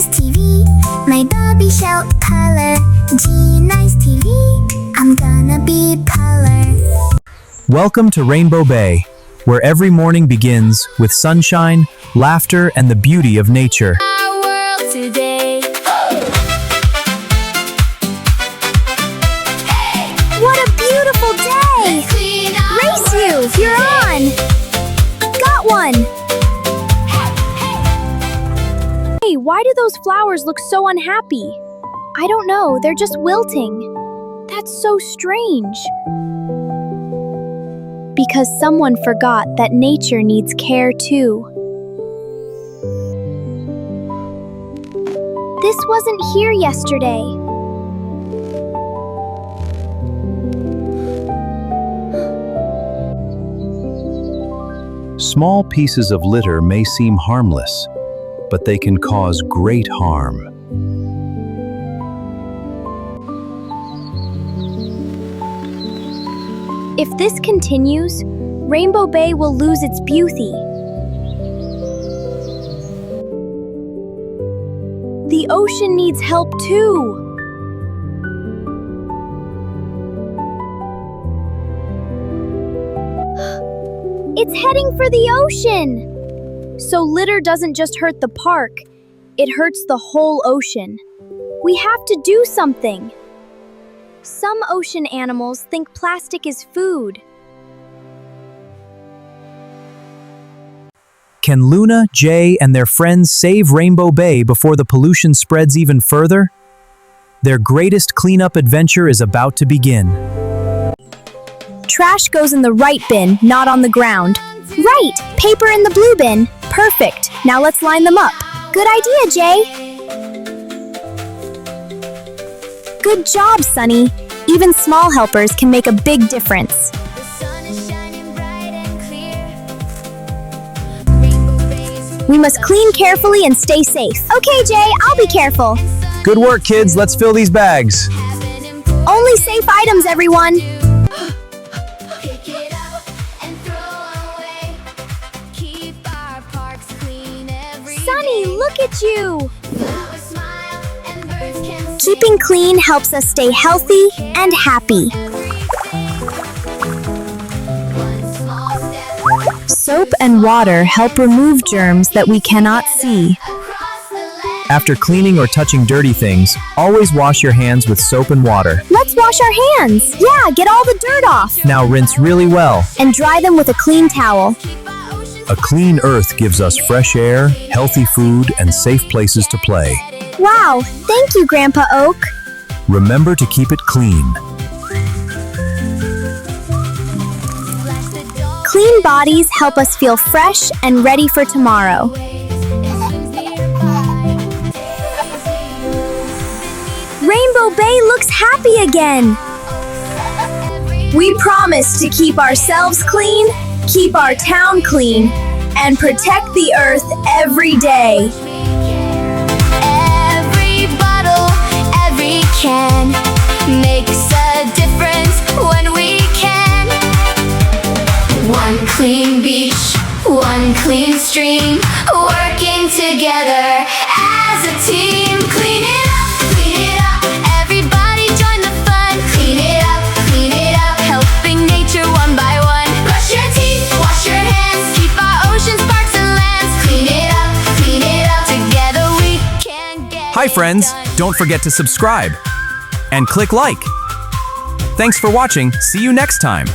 nice TV. My baby shall color. G nice TV. I'm gonna be color. Welcome to Rainbow Bay, where every morning begins with sunshine, laughter, and the beauty of nature. Our world today. What a beautiful day! Race you! You're on! Got one! Hey, why do those flowers look so unhappy? I don't know, they're just wilting. That's so strange. Because someone forgot that nature needs care too. This wasn't here yesterday. Small pieces of litter may seem harmless, but they can cause great harm. If this continues, Rainbow Bay will lose its beauty. The ocean needs help too. It's heading for the ocean! So litter doesn't just hurt the park, it hurts the whole ocean. We have to do something. Some ocean animals think plastic is food. Can Luna, Jay, and their friends save Rainbow Bay before the pollution spreads even further? Their greatest cleanup adventure is about to begin. Trash goes in the right bin, not on the ground. Right! Paper in the blue bin. Perfect. Now let's line them up. Good idea, Jay. Good job, Sunny. Even small helpers can make a big difference. The sun is shining bright and clear. Rainbow Bay's We must clean carefully and stay safe. Okay, Jay, I'll be careful. Good work, kids. Let's fill these bags. heaven important. Only safe items, everyone. Pick it up and throw away. Keep our parks clean every Sunny, day. look at you. Flowers smile and birds can sing. Keeping clean helps us stay healthy and happy. One small step Soap and water help remove germs that we cannot see. across the land. After cleaning or touching dirty things, always wash your hands with soap and water. Let's wash our hands. Yeah, get all the dirt off. Now rinse really well. And dry them with a clean towel. Keep our oceans A clean earth gives us fresh air, healthy food, and safe places to play. Wow, thank you, Grandpa Oak. Remember to keep it clean. like the dolphin. Clean bodies help us feel fresh and ready for tomorrow. Rainbow Bay looks happy again. We promise to keep ourselves clean, keep our town clean, and protect the earth every day. Every bottle, every can makes a difference when we can. One clean beach, one clean stream, working together as a team. Clean it up, everybody join the fun. Clean it up, helping nature one by one. Brush your teeth, wash your hands, keep our oceans, parks, and lands. Clean it up, together we can get Hi it friends, done. don't forget to subscribe and click like. Thanks for watching. See you next time.